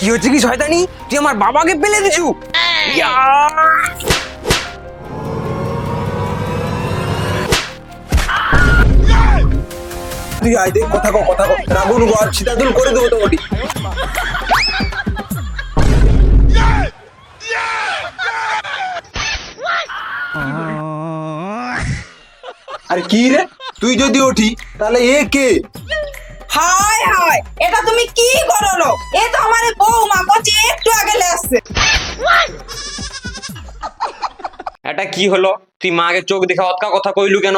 কি হচ্ছে কি শয়তানি, তুই আমার বাবাকে পেলে দিছু। তুই আয় দেখ, কথা কো রাগুন গো, আর ছিটাদুল করে দেবো তোমাকে। আরে কি রে, তুই যদি ওঠি তাহলে এ কে? হায় হায়, এটা তুমি কি করলো? এ তো আমার বৌমা কচি একটু আগে আসছে। এটা কি হলো? তুই মাকে চোখ দেখে অতকা কথা কইলু কেন?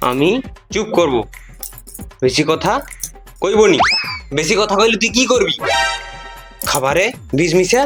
আমি চুপ করব, বেশি কথা কইবনি। বেশি কথা কইলে তুই কি করবি? খাবারে বিষ মিশা।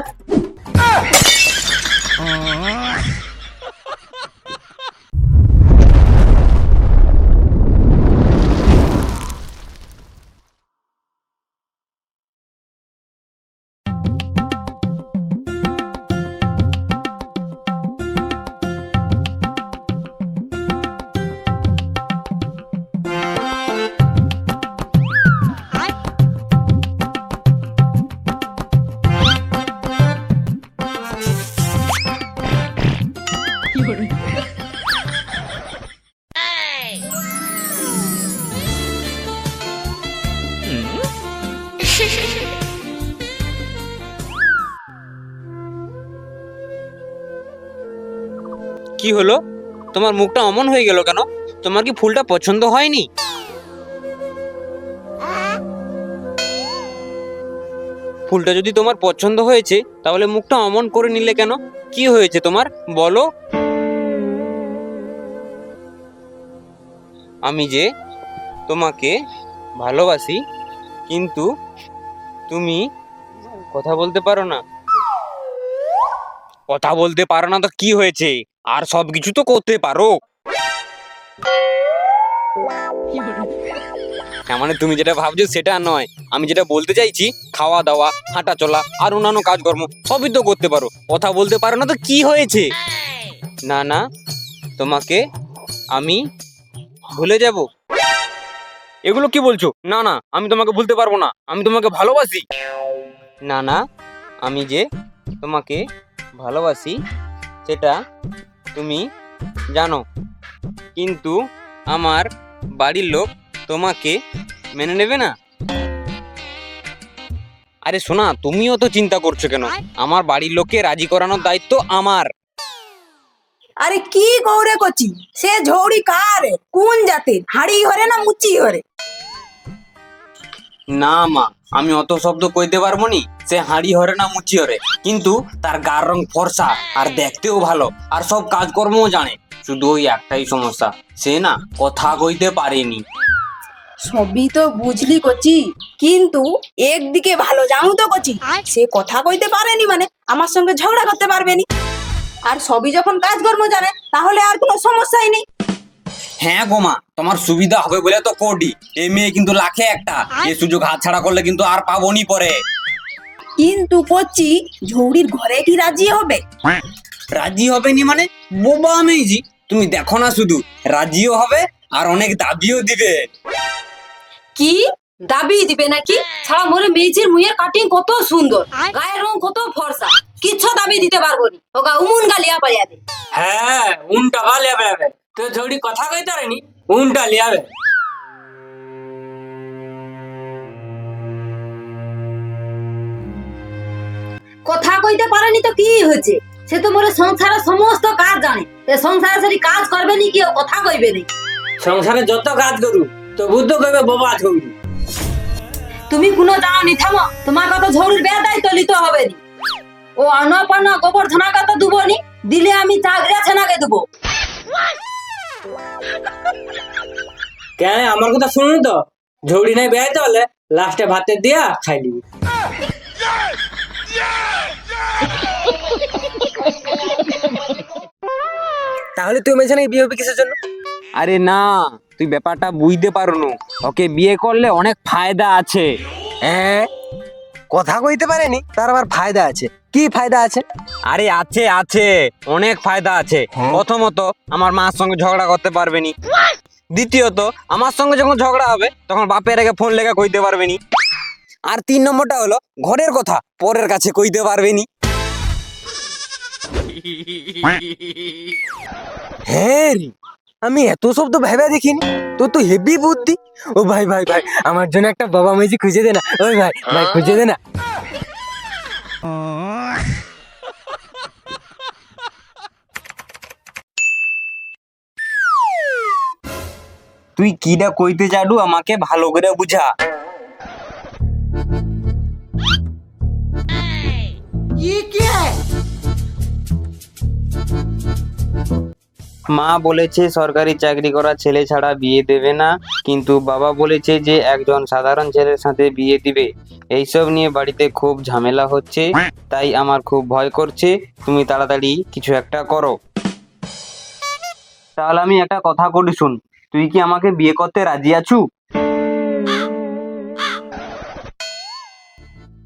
কি হলো? তোমার মুখটা অমন হয়ে গেল কেন? তোমার কি ফুলটা পছন্দ হয়নি? ফুলটা যদি তোমার পছন্দ হয়েছে তাহলে মুখটা অমন করে নিলে কেন? কি হয়েছে তোমার, বলো। আমি যে তোমাকে ভালোবাসি, কিন্তু তুমি কথা বলতে পারো না। কথা বলতে পারো না তো কি হয়েছে? আর সবকিছু তো করতে পারো। মানে তুমি যেটা ভাবছো সেটা নয়, আমি যেটা বলতে চাইছি, খাওয়া দাওয়া, হাঁটা চলা আর অন্যান্য কাজকর্ম সবই তো করতে পারো। কথা বলতে পারো না তো কি হয়েছে? না না, তোমাকে আমি ভুলে যাব। এগুলো কি বলছো? না না, আমি তোমাকে ভুলতে পারবো না, আমি তোমাকে ভালোবাসি। না না, আমি যে তোমাকে ভালোবাসি সেটা তুমি জানো, কিন্তু আমার বাড়ির লোক তোমাকে মেনে নেবে না। আরে শোনা, তুমিও তো চিন্তা করছো কেন? আমার বাড়ির লোককে রাজি করানোর দায়িত্ব আমার। আরে কি গৌরে কচি, সে ঝৌড়ি কার, কোন জাতের, হাড়ি হরে না মুচি হরে? না মা, আমি অত শব্দ কইতে পারবো নি। সে হাঁড়ি হরে না মুচি হরে, কিন্তু তার গার রং ফর্সা আর দেখতেও ভালো আর সব কাজকর্মও জানে। শুধু ওই একটাই সমস্যা, সে না কথা কইতে পারেনি। সবই তো বুঝলি কচি, কিন্তু একদিকে ভালো জানো তো কচি, সে কথা কইতে পারেনি মানে আমার সঙ্গে ঝগড়া করতে পারবেনি। আর সবই যখন কাজকর্ম জানে তাহলে আর কোনো সমস্যাই নেই। হ্যাঁ গো মা, তোমার সুবিধা হবে বলে তো কোডি। এই মেয়ে কিন্তু লাখে একটা, এই সুযোগ হাতছাড়া করলে কিন্তু আর পাবোনি পরে। কিন্তু কচি, ঝৌড়ির ঘরে কি রাজি হবে? রাজি হবে নি মানে? বোবা মেয়েজি, তুমি দেখো না, শুধু রাজিও হবে আর অনেক দাবিও দিবে। কি দাবি দিবে নাকি? ছাড়া মোরে মেয়েছির মুয়ের কাটিং কত সুন্দর, গায়ের রং কত ফর্সা, কিচ্ছু দাবি দিতে পারবো নি। ওগা উমুন গালিয়া পাইয়া দে। হ্যাঁ, উনটা লিয়াবে হবে তো, ঝৌড়ি কথা কইতে পারেনি, উনটা লিয়াবে। কথা কইতে পারেনি তো কি হয়েছে? সে তো মোরে সংসারের সমস্ত কাজ জানে। এ সংসারে সেটি কাজ করবে নি, কি ও কথা কইবে নি? সংসারে যত কাজ করু তো বুদ্ধ কইবে বাবা ঝৌড়ি। তুমি কোনো জানো নি, থামো। তোমার কথা ঝৌড়ির বেদাই তো লিতে হবে নি। ও অনপানা গোবর্ধনা কথা দুবো নি, দিলে আমি চাগড়া ছেনাকে দেবো। কেন আমার কথা শুনুন তো, ঝৌড়ি নাই বেড়াইতে হলে লাস্টে ভাতে দিয়া খাই দিবি। তাহলে তুই মেয়েছে নাকি বিয়ে হবে কিসের জন্য? আরে না, তুই ব্যাপারটা বুঝতে পারো না। ওকে বিয়ে করলে অনেক ফায়দা আছে। হ্যাঁ, কথা কইতে পারেনি তার আবার ফায়দা আছে? কি ফায়দা আছে? আরে আছে আছে, অনেক ফায়দা আছে। প্রথমত, আমার মার সঙ্গে ঝগড়া করতে পারবে নি। দ্বিতীয়ত, আমার সঙ্গে যখন ঝগড়া হবে তখন বাপের আগে ফোন লেগে কইতে পারবে নি। আর 3 নম্বরটা হলো ঘরের কথা পরের কাছে কইতে পারবেনি। হ্যাঁ রে, আমি এত শব্দ ভেবে দেখিনি। তোর তো হেভি বুদ্ধি। ও ভাই ভাই ভাই, আমার জন্য একটা বাবা মেজি খুঁজে দে না। ওই ভাই ভাই, খুঁজে দে না। তুই কিটা কইতে চাডু আমাকে ভালো করে বুঝা। মা বলেছে সরকারি চাকরি করা ছেলে ছাড়া বিয়ে দেবে না, কিন্তু বাবা বলেছে যে একজন সাধারণ ছেলের সাথে বিয়ে দিবে। এইসব নিয়ে বাড়িতে খুব ঝামেলা হচ্ছে, তাই আমার খুব ভয় করছে। তুমি তাড়াতাড়ি কিছু একটা করো। তাহলে আমি একটা কথা করি শুন, তুই কি আমাকে বিয়ে করতে রাজি আছু?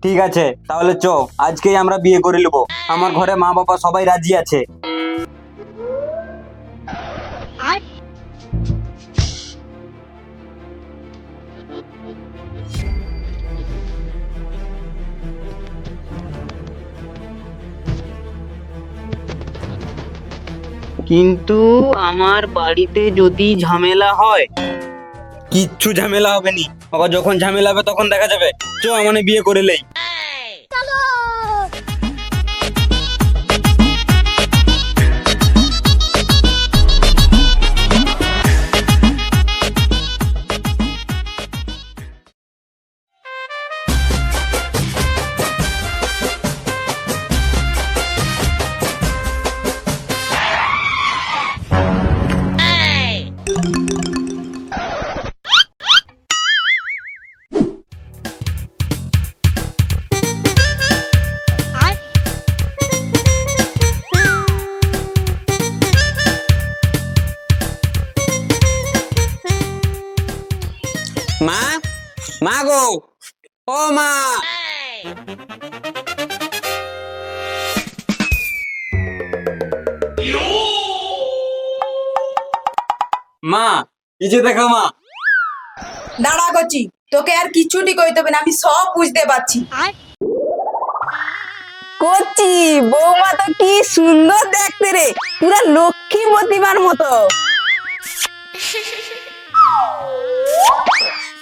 ঠিক আছে, তাহলে চ আজকেই আমরা বিয়ে করে নেবো। আমার ঘরে মা বাবা সবাই রাজি আছে। কিন্তু আমার বাড়িতে যদি ঝামেলা হয়। কিচ্ছু ঝামেলা হবে নি, আবার যখন ঝামেলা হবে তখন দেখা যাবে। চ মানে বিয়ে করে লেই। মা, মা গো, ও মা। মা, এই যে দেখো মা। দাঁড়া করছি, তোকে আর কিচ্ছুটি কইতে হবে না, আমি সব বুঝতে পারছি। করছি বৌমা তো কি সুন্দর দেখতে রে, পুরা লক্ষ্মী প্রতিমার মতো।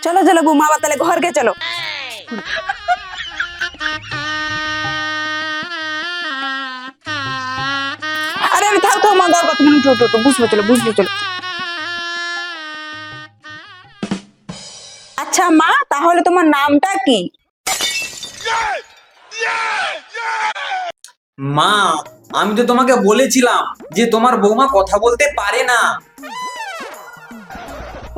চলো চলো বৌমা, আবার তাহলে ঘরকে চলো। আরে আমি থাক মা, ঘর কথা মানে উঠো বুঝলো চলো, বুঝলো চলো। আচ্ছা মা, তাহলে তোমার নামটা কি? মা, আমি তো তোমাকে বলেছিলাম যে তোমার বৌমা কথা বলতে পারে না।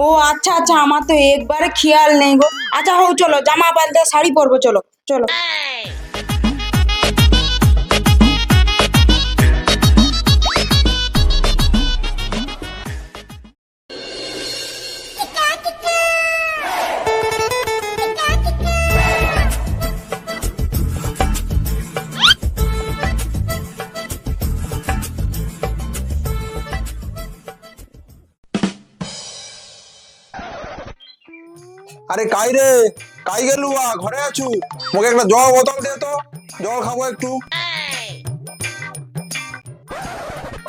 ও আচ্ছা আচ্ছা, আমার তো একবারে খেয়াল নেই গো। আচ্ছা হোক, চলো জামা পাল্টে শাড়ি পরবো, চলো চলো। আরে কাই রে, কাই গেলু? ঘরে আছু? মোকে একটা জল বোতল দে তো, জল খাবো একটু।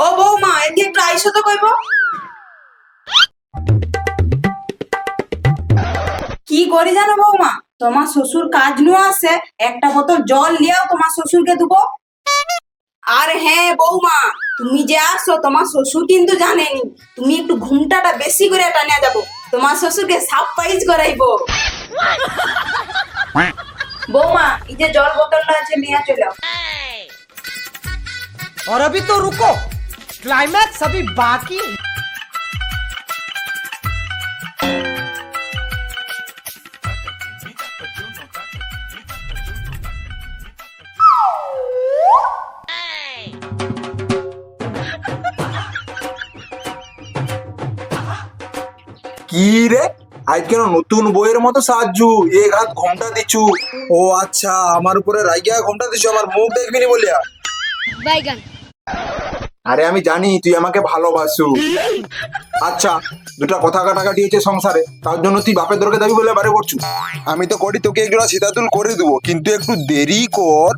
ও বৌমা, এদিকে একটু আইসো তো কইবো। কি করি জানো বৌমা, তোমার শ্বশুর কাজ নিয়ে আসে, একটা বোতল জল নিয়েও তোমার শ্বশুরকে দেবো। আর হ্যাঁ বৌমা, তুমি যে আসো তোমার শ্বশুর কিন্তু জানেনি, তুমি একটু ঘুমটাটা বেশি করে টানিয়া যাবো, তোমার শ্বশুরকে সারপ্রাইজ করাইবো। বৌমা, এই যে জল বোতলটা আছে নিয়ে চলো। और अभी तो रुको, क्लाइमैक्स अभी बाकी है। কি রে, আজ কেন নতুন বইয়ের মতো সাজু? এক হাত ঘোমটা দিছু। ও আচ্ছা, আমার উপরে রাইগা ঘোমটা দিছু, আমার মুখ দেখবিনি বলিয়া। আরে আমি জানি তুই আমাকে ভালোবাসু। আচ্ছা, দুটা কথা কাটাকাটি হয়েছে সংসারে, তার জন্য তুই বাপের দরকে যাবি বলে বারে করছু। আমি তো করি তোকে একজোড়া সীতাতুল করে দেবো, কিন্তু একটু দেরি কর।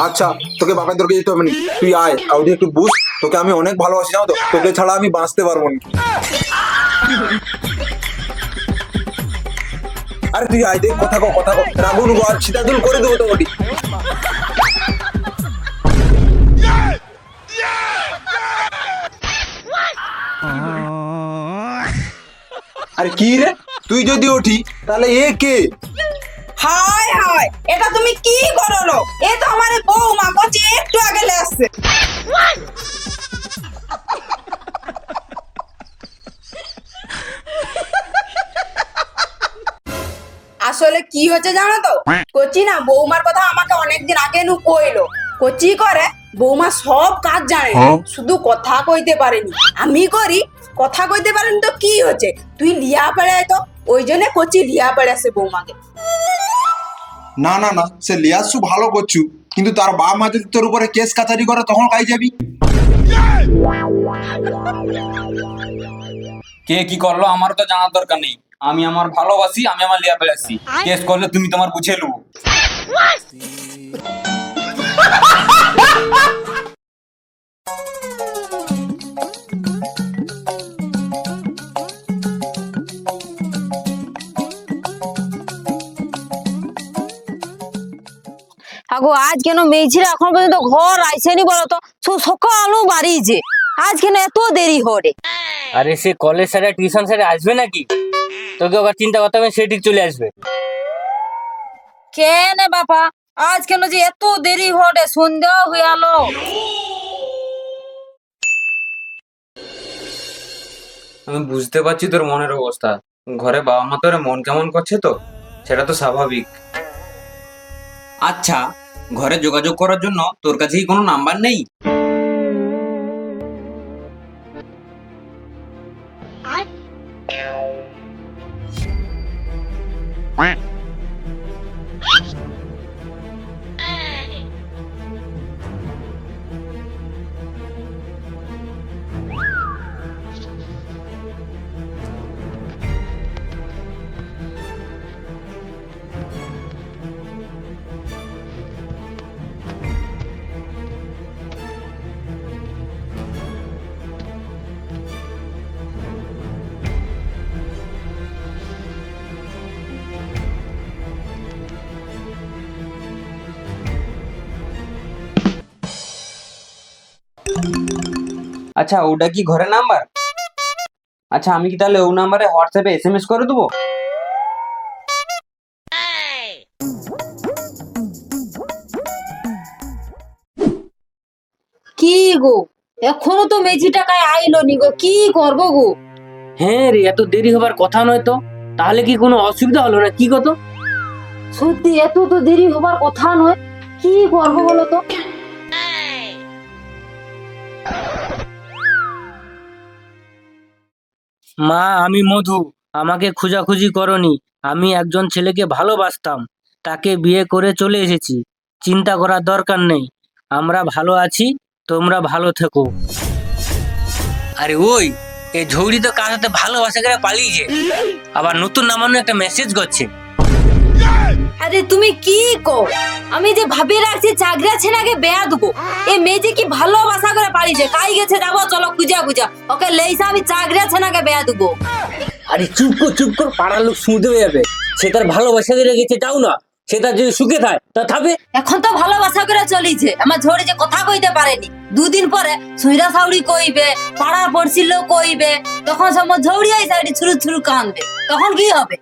আচ্ছা, তোকে বাপের দরকে যেতে হবে না, তুই আয় আউদি একটু বুঝ। তোকে আমি অনেক ভালোবাসি, জানো তো, তোকে ছাড়া আমি বাঁচতে পারবো না। আরে তুই আয়, দেখ কথা কো রাগুন গো, আর সীতাতুল করে দেবো তোকে। আরে কি রে, তুই যদি ওঠি তাহলে এ কে? হায় হায়, এটা তুমি কি করলো? এ তো আমার বৌমা কচি, একটু আগে আসছে। আসলে কি হচ্ছে জানো তো, কচি না বৌমার কথা আমাকে অনেকদিন আগে নু কইলো। কচি করে বৌমা সব কাজ জানে, শুধু কথা কইতে পারেনি। আমি করি, কথা কইতে পারেনি তো কি হচ্ছে, তুই লিয়া পড়ে তো, ওই জন্য কচি লিয়া পড়ে আছে বৌমাকে। না না না, সে লিয়াসু ভালো করছু, কিন্তু তার বাপ মা যদি তোর উপরে কেস কাছারি করে তখন কাই যাবি? কে কি করলো আমার তো জানার দরকার নেই। আমি আমার ভালোবাসি, আমি আমার লিয়া পেলে আসছি। কেস করলে তুমি তোমার বুঝে লু। আগো আজ কেন মেয়েছিরা এখন পর্যন্ত ঘর আইসেনি বলো তো? সকালও বাড়িছে, আজ কেন এত দেরি হরে? আরে সে কলেজ স্যারে টিউশন স্যারে আসবে নাকি? তোকে ওকে চিন্তা করতে হবে, সে ঠিক চলে আসবে। কেন বাপা আজ কেন যে এত দেরি হরে? সন্ধ্যা হয়ে আলো। আমি বুঝতে পারছি তোর মনের অবস্থা। ঘরে বাবা মা তোর মন কেমন করছে, তো সেটা তো স্বাভাবিক। আচ্ছা, ঘরে যোগাযোগ করার জন্য তোর কাছে কি কোনো নাম্বার নেই? আচ্ছা, ওটা কি ঘরের নাম্বার? আচ্ছা, আমি কি তাহলে ও নাম্বারে হোয়াটসঅ্যাপে এসএমএস করে দেবো? কি গো, এখনো তো মেজি টাকায় আইলো নি গো, কি করবো গো? হ্যাঁ রে, এত দেরি হবার কথা নয় তো। তাহলে কি কোনো অসুবিধা হলো না কি কত? সত্যি এত তো দেরি হবার কথা নয়, কি করবো বলো তো? মা, আমি মধু। আমাকে খোঁজাখুঁজি করনি। আমি একজন ছেলেকে ভালোবাসতাম, তাকে বিয়ে করে চলে এসেছি। চিন্তা করার দরকার নেই, আমরা ভালো আছি, তোমরা ভালো থেকো। আরে ওই, এই ঝৌড়ি তো কার সাথে ভালোবাসা করে পালিয়েছে, আবার নতুন নামানো একটা মেসেজ করছে। আরে তুমি কি কো? আমি যে ভাবি রাখছি চাকরি আছে নাকি বেয়া দেবো, এ মেয়ে যে কি ভালোবাসা করে পালিয়েছে, কাই গেছে যাবো, চলো খুঁজা ওকে লেইসা আমি চাকরি আছে নাকি বেয়া দেবো। আরে চুপ কর, পাড়ার লোক শুনতে হয়ে যাবে। সে তার ভালোবাসা করে গেছে, যাও না, সে তার যদি সুখে থাকে তা থাকবে। এখন তো ভালোবাসা করে চলিছে, আমার ঝড়ে যে কথা কইতে পারেনি, দুদিন পরে সুইরা সাউরি কইবে, পাড়ার পড়শির লোক কইবে, তখন সব ঝৌড়ি আই সাইডে ছুরু ছুরু কানবে, তখন কি হবে?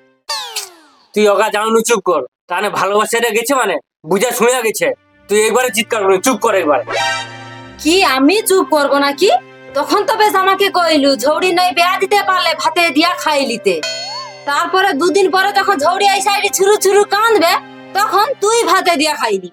তুই ওকা জানানো চুপ কর, তাহলে ভালোবাসাটা গেছে মানে বুঝা শুনে গেছে। তুই একবারে চিৎকার করে চুপ কর একবার। কি আমি চুপ করবো নাকি? তখন তো বেশ আমাকে কইলু ঝৌড়ি নাই বেয়া দিতে পারলে ভাতে দিয়া খাইলিতে। তারপরে দুদিন পরে যখন ঝৌড়ি আই সাইডে ছুরু ছুরু কাঁদবে, তখন তুই ভাতে দিয়া খাইলি।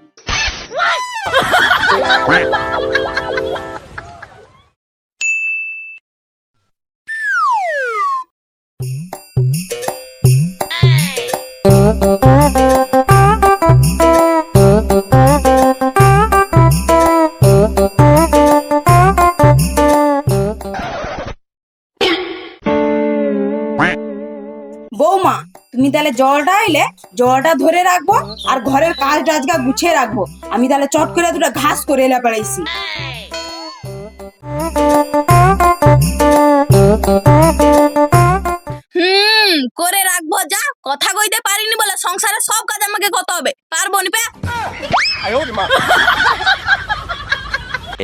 জলটা আইলে জলটা ধরে রাখবো আর ঘরের কাজ টাজগা গুছিয়ে রাখবো। আমি তাহলে চট করে দুটো ঘাস করে এলে পেড়াইছি। করে রাখবো, যা কথা কইতে পারিনি বলে সংসারের সব কাজ আমাকে করতে হবে, পারবো নি।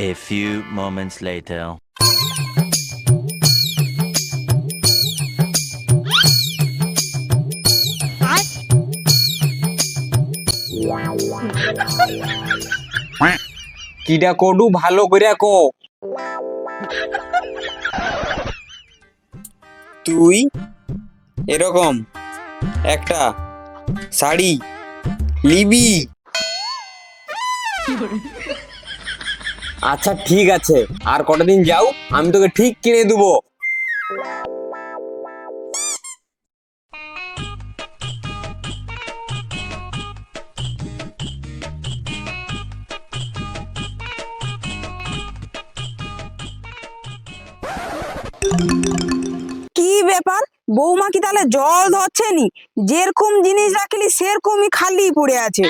A few moments later. কিডা কডু ভালো করে কো। তুই এরকম একটা শাড়ি লিবি? আচ্ছা ঠিক আছে, আর কটা দিন যাও, আমি তোকে ঠিক কিনে দেবো। কি ব্যাপার, বৌমা কি তাহলে জল ধরছে নি? যেরকম জিনিস রাখলি সেরকমই খালি পড়ে আছে।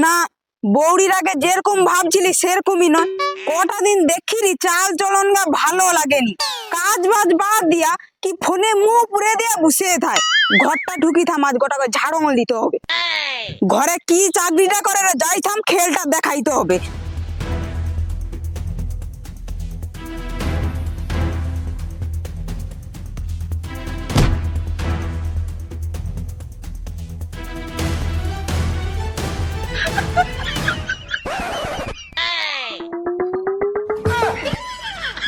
না, বৌড়ির আগে যেরকম ভাবছিলি সেরকমই নয়। কটা দিন দেখিনি চাল চলন গা ভালো লাগেনি। কাজ বাজ বাদ দিয়া কি ফোনে মুখ পুড়ে দিয়া বসে থায়। ঘরটা ঢুকি থাম, আজ গোটাকে ঝাড়ল দিতে হবে। ঘরে কি চাকরিটা করে রে, যাই থাম, খেলটা দেখাইতে হবে।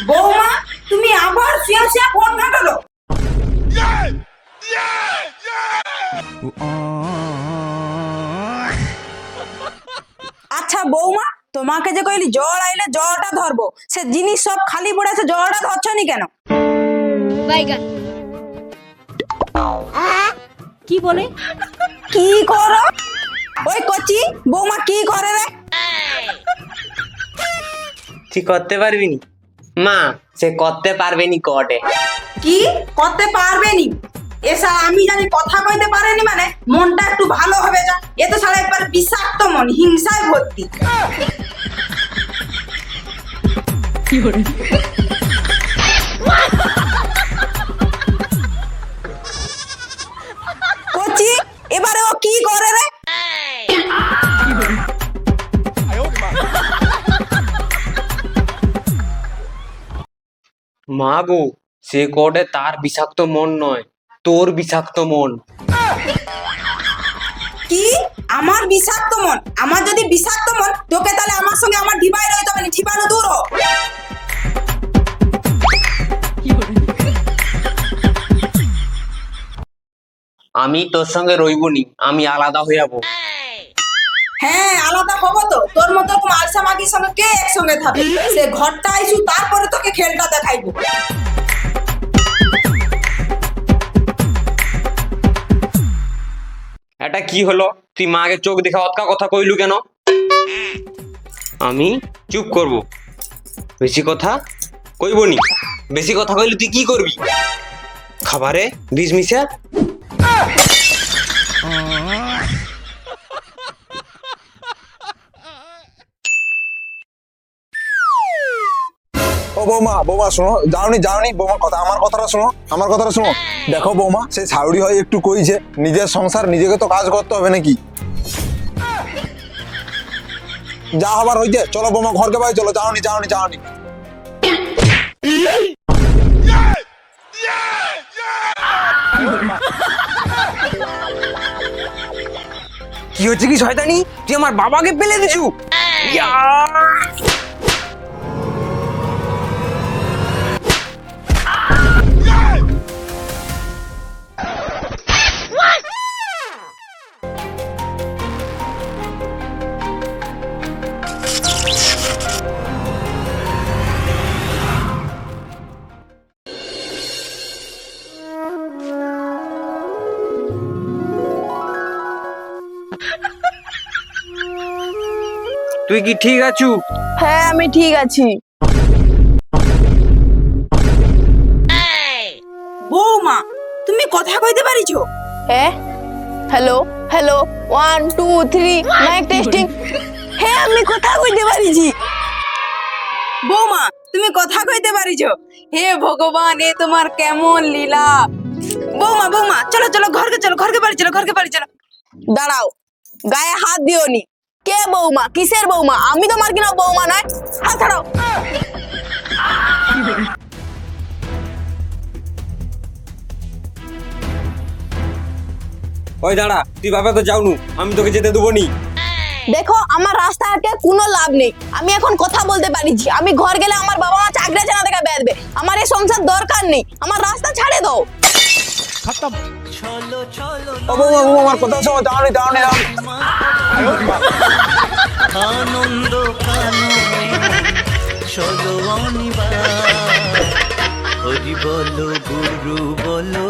বৌমা, তুমি আবার শুয়ে শুয়ে ফোন ঘাটালো? আচ্ছা বৌমা, তোমাকে যে কইলি জল আইলে জলটা ধরবো, সে জিনিস সব খালি পড়েছে, জলটা ধরছো নি কেন? কি বলে? কি করো? ওই কচি বৌমা কি করে রে? তুই করতে পারবি নি মা? সে করতে পারবে নি কটে। কি করতে পারবে নি? এসা আমি জানি কথা কইতে পারেনি মানে মনটা একটু ভালো হবে যা। এ তো সারা একবার বিষাক্ত মন, হিংসায় ভর্তি। কচি এবারে ও কি করে রে? মা গো, সে কটে তার বিষাক্ত মন নয়, তোর বিষাক্ত মন। কি আমার বিষাক্ত মন? আমার যদি বিষাক্ত মন তোকে তাহলে আমার সঙ্গে আমার ডিবাই রইতে হবে, ঠিবানো দূর হ। আমি তোর সঙ্গে রইবনি, আমি আলাদা হয়ে যাবো। হ্যাঁ আলাদা হবো তো, তোর মতো আলসা মাগির সঙ্গে কে একসঙ্গে থাকবে? সে ঘরটা আইসু, তারপরে তোকে খেলটা দেখাইবো। এটা কি হলো? তুই মাকে চোখ দেখে অতকা কথা কইলু কেন? আমি চুপ করব, বেশি কথা কইবনি। বেশি কথা কইলে তুই কি করবি? খাবারে বিষ মিশা। ও বৌমা, বৌমা শোনো, যাওনি যাওনি বৌমা, কথা আমার কথাটা শোনো, আমার কথাটা শোনো। দেখো বৌমা, সে ছাউড়ি হয় একটু কইছে, নিজের সংসার নিজেকে তো কাজ করতে হবে নাকি? যা হবার হইছে, চলো বৌমা ঘরকে বাড়ি চলো। যাওনি যাওনি যাওনি। কি হচ্ছে কি শয়তানি? তুই আমার বাবাকে পেলে দিছু। তুই কি ঠিক আছু? হ্যাঁ আমি ঠিক আছি। বৌমা, তুমি কথা কইতে পারিছো? হ্যাঁ হ্যালো হ্যালো 1 2 3 মাইক টেস্টিং। হ্যাঁ আমি কথা কইতে পারিছি। বৌমা তুমি কথা কইতে পারিছো? হে ভগবান, এ তোমার কেমন লীলা। বৌমা বৌমা চলো চলো ঘরকে চলো, ঘরকে বাড়ি চলো, ঘরকে বাড়ি চলো। দাঁড়াও, গায়ে হাত দিওনি। কে বৌমা? কিসের বৌমা? আমি তোমার কিনা বৌমা নয়, হাত ছাড়াও। ওই দাঁড়া, তুই বাবা তো যাওনু, আমি তোকে যেতে দেবো নি। দেখো আমার রাস্তা আটকে কোনো লাভ নেই। আমি এখন কথা বলতে পারিছি। আমি ঘর গেলে আমার বাবা মা চাকরি আছে না দেখা বেরবে। আমার এই সংসার দরকার নেই, আমার রাস্তা ছাড়ে দাও। ও বৌমা বৌমা আমার কথা শোনো, দাঁড়ানি দাঁড়ানি দাঁড়ানি। আনন্দ কাননে চলো অনিবার হরি বলো গুরু বলো